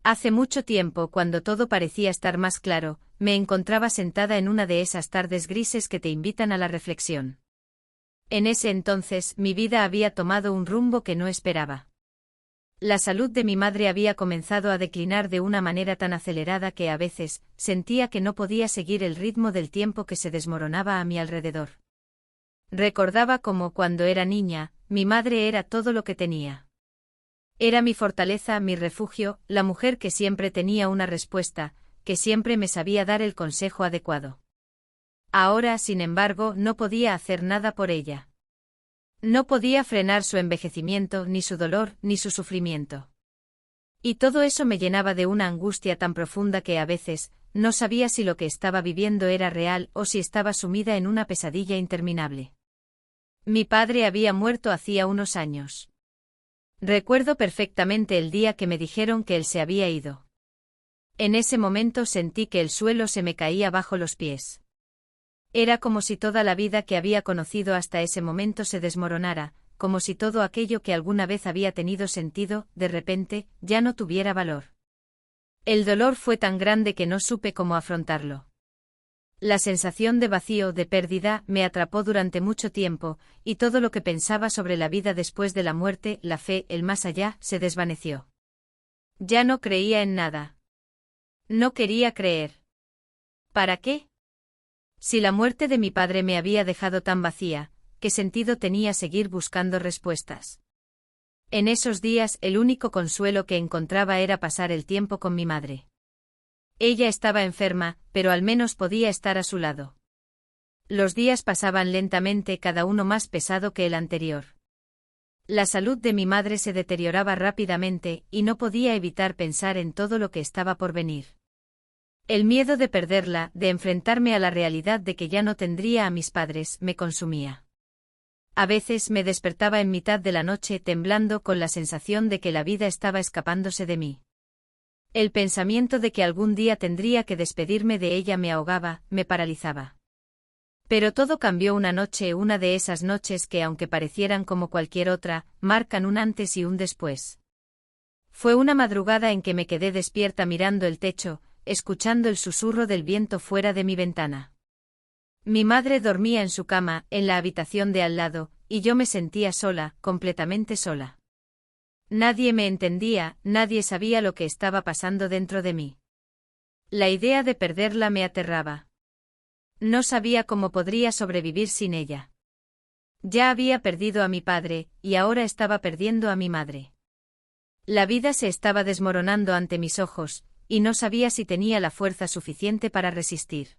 Hace mucho tiempo, cuando todo parecía estar más claro, me encontraba sentada en una de esas tardes grises que te invitan a la reflexión. En ese entonces, mi vida había tomado un rumbo que no esperaba. La salud de mi madre había comenzado a declinar de una manera tan acelerada que a veces sentía que no podía seguir el ritmo del tiempo que se desmoronaba a mi alrededor. Recordaba cómo, cuando era niña, mi madre era todo lo que tenía. Era mi fortaleza, mi refugio, la mujer que siempre tenía una respuesta, que siempre me sabía dar el consejo adecuado. Ahora, sin embargo, no podía hacer nada por ella. No podía frenar su envejecimiento, ni su dolor, ni su sufrimiento. Y todo eso me llenaba de una angustia tan profunda que a veces no sabía si lo que estaba viviendo era real o si estaba sumida en una pesadilla interminable. Mi padre había muerto hacía unos años. Recuerdo perfectamente el día que me dijeron que él se había ido. En ese momento sentí que el suelo se me caía bajo los pies. Era como si toda la vida que había conocido hasta ese momento se desmoronara, como si todo aquello que alguna vez había tenido sentido, de repente, ya no tuviera valor. El dolor fue tan grande que no supe cómo afrontarlo. La sensación de vacío, de pérdida, me atrapó durante mucho tiempo, y todo lo que pensaba sobre la vida después de la muerte, la fe, el más allá, se desvaneció. Ya no creía en nada. No quería creer. ¿Para qué? Si la muerte de mi padre me había dejado tan vacía, ¿qué sentido tenía seguir buscando respuestas? En esos días el único consuelo que encontraba era pasar el tiempo con mi madre. Ella estaba enferma, pero al menos podía estar a su lado. Los días pasaban lentamente, cada uno más pesado que el anterior. La salud de mi madre se deterioraba rápidamente, y no podía evitar pensar en todo lo que estaba por venir. El miedo de perderla, de enfrentarme a la realidad de que ya no tendría a mis padres, me consumía. A veces me despertaba en mitad de la noche temblando con la sensación de que la vida estaba escapándose de mí. El pensamiento de que algún día tendría que despedirme de ella me ahogaba, me paralizaba. Pero todo cambió una noche, una de esas noches que, aunque parecieran como cualquier otra, marcan un antes y un después. Fue una madrugada en que me quedé despierta mirando el techo, escuchando el susurro del viento fuera de mi ventana. Mi madre dormía en su cama, en la habitación de al lado, y yo me sentía sola, completamente sola. Nadie me entendía, nadie sabía lo que estaba pasando dentro de mí. La idea de perderla me aterraba. No sabía cómo podría sobrevivir sin ella. Ya había perdido a mi padre, y ahora estaba perdiendo a mi madre. La vida se estaba desmoronando ante mis ojos, y no sabía si tenía la fuerza suficiente para resistir.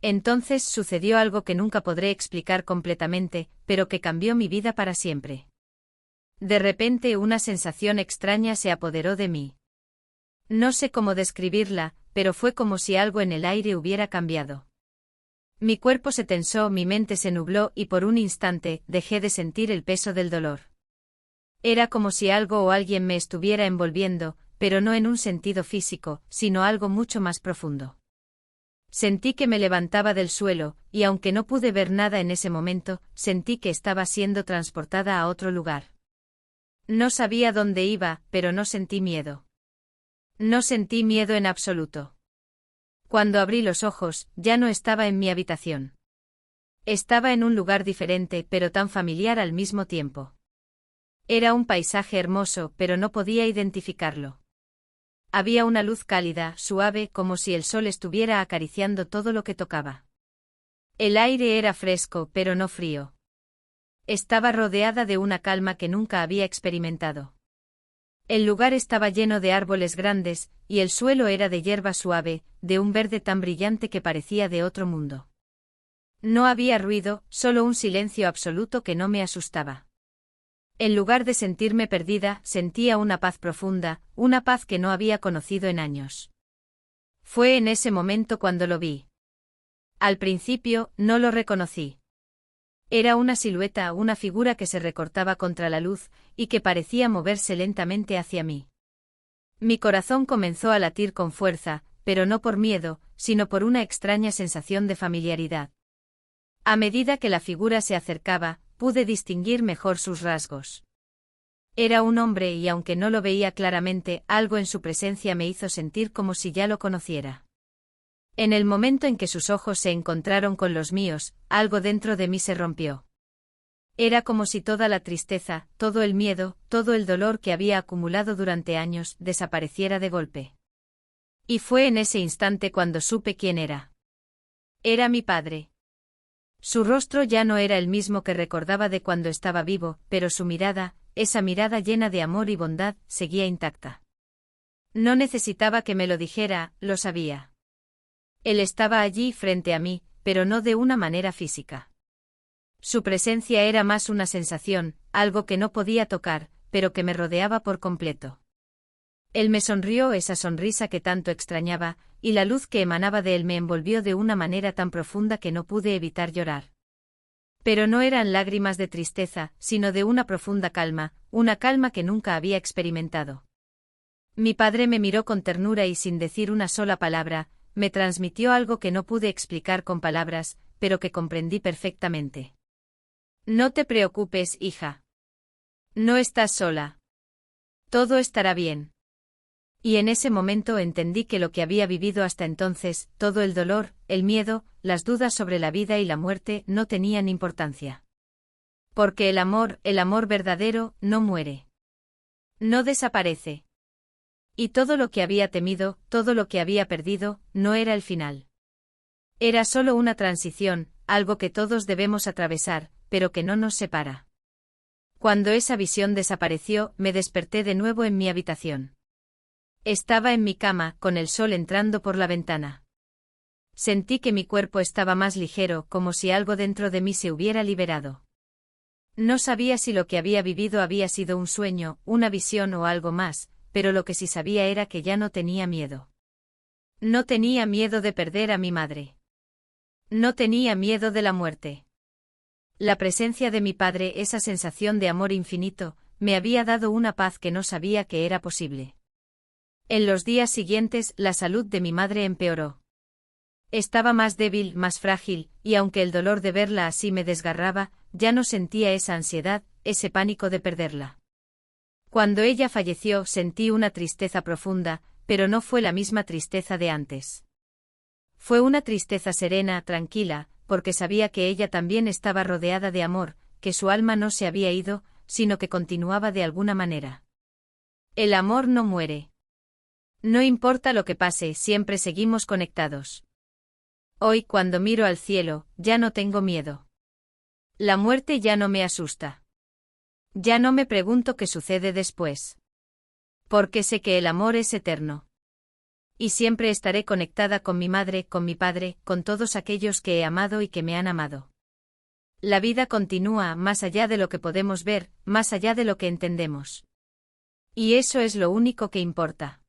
Entonces sucedió algo que nunca podré explicar completamente, pero que cambió mi vida para siempre. De repente una sensación extraña se apoderó de mí. No sé cómo describirla, pero fue como si algo en el aire hubiera cambiado. Mi cuerpo se tensó, mi mente se nubló y por un instante dejé de sentir el peso del dolor. Era como si algo o alguien me estuviera envolviendo, pero no en un sentido físico, sino algo mucho más profundo. Sentí que me levantaba del suelo, y aunque no pude ver nada en ese momento, sentí que estaba siendo transportada a otro lugar. No sabía dónde iba, pero no sentí miedo. No sentí miedo en absoluto. Cuando abrí los ojos, ya no estaba en mi habitación. Estaba en un lugar diferente, pero tan familiar al mismo tiempo. Era un paisaje hermoso, pero no podía identificarlo. Había una luz cálida, suave, como si el sol estuviera acariciando todo lo que tocaba. El aire era fresco, pero no frío. Estaba rodeada de una calma que nunca había experimentado. El lugar estaba lleno de árboles grandes, y el suelo era de hierba suave, de un verde tan brillante que parecía de otro mundo. No había ruido, solo un silencio absoluto que no me asustaba. En lugar de sentirme perdida, sentía una paz profunda, una paz que no había conocido en años. Fue en ese momento cuando lo vi. Al principio, no lo reconocí. Era una silueta, una figura que se recortaba contra la luz, y que parecía moverse lentamente hacia mí. Mi corazón comenzó a latir con fuerza, pero no por miedo, sino por una extraña sensación de familiaridad. A medida que la figura se acercaba, pude distinguir mejor sus rasgos. Era un hombre y aunque no lo veía claramente, algo en su presencia me hizo sentir como si ya lo conociera. En el momento en que sus ojos se encontraron con los míos, algo dentro de mí se rompió. Era como si toda la tristeza, todo el miedo, todo el dolor que había acumulado durante años, desapareciera de golpe. Y fue en ese instante cuando supe quién era. Era mi padre. Su rostro ya no era el mismo que recordaba de cuando estaba vivo, pero su mirada, esa mirada llena de amor y bondad, seguía intacta. No necesitaba que me lo dijera, lo sabía. Él estaba allí frente a mí, pero no de una manera física. Su presencia era más una sensación, algo que no podía tocar, pero que me rodeaba por completo. Él me sonrió esa sonrisa que tanto extrañaba, y la luz que emanaba de él me envolvió de una manera tan profunda que no pude evitar llorar. Pero no eran lágrimas de tristeza, sino de una profunda calma, una calma que nunca había experimentado. Mi padre me miró con ternura y sin decir una sola palabra, me transmitió algo que no pude explicar con palabras, pero que comprendí perfectamente. No te preocupes, hija. No estás sola. Todo estará bien. Y en ese momento entendí que lo que había vivido hasta entonces, todo el dolor, el miedo, las dudas sobre la vida y la muerte, no tenían importancia. Porque el amor verdadero, no muere. No desaparece. Y todo lo que había temido, todo lo que había perdido, no era el final. Era solo una transición, algo que todos debemos atravesar, pero que no nos separa. Cuando esa visión desapareció, me desperté de nuevo en mi habitación. Estaba en mi cama, con el sol entrando por la ventana. Sentí que mi cuerpo estaba más ligero, como si algo dentro de mí se hubiera liberado. No sabía si lo que había vivido había sido un sueño, una visión o algo más, pero lo que sí sabía era que ya no tenía miedo. No tenía miedo de perder a mi madre. No tenía miedo de la muerte. La presencia de mi padre, esa sensación de amor infinito, me había dado una paz que no sabía que era posible. En los días siguientes, la salud de mi madre empeoró. Estaba más débil, más frágil, y aunque el dolor de verla así me desgarraba, ya no sentía esa ansiedad, ese pánico de perderla. Cuando ella falleció, sentí una tristeza profunda, pero no fue la misma tristeza de antes. Fue una tristeza serena, tranquila, porque sabía que ella también estaba rodeada de amor, que su alma no se había ido, sino que continuaba de alguna manera. El amor no muere. No importa lo que pase, siempre seguimos conectados. Hoy, cuando miro al cielo, ya no tengo miedo. La muerte ya no me asusta. Ya no me pregunto qué sucede después. Porque sé que el amor es eterno. Y siempre estaré conectada con mi madre, con mi padre, con todos aquellos que he amado y que me han amado. La vida continúa más allá de lo que podemos ver, más allá de lo que entendemos. Y eso es lo único que importa.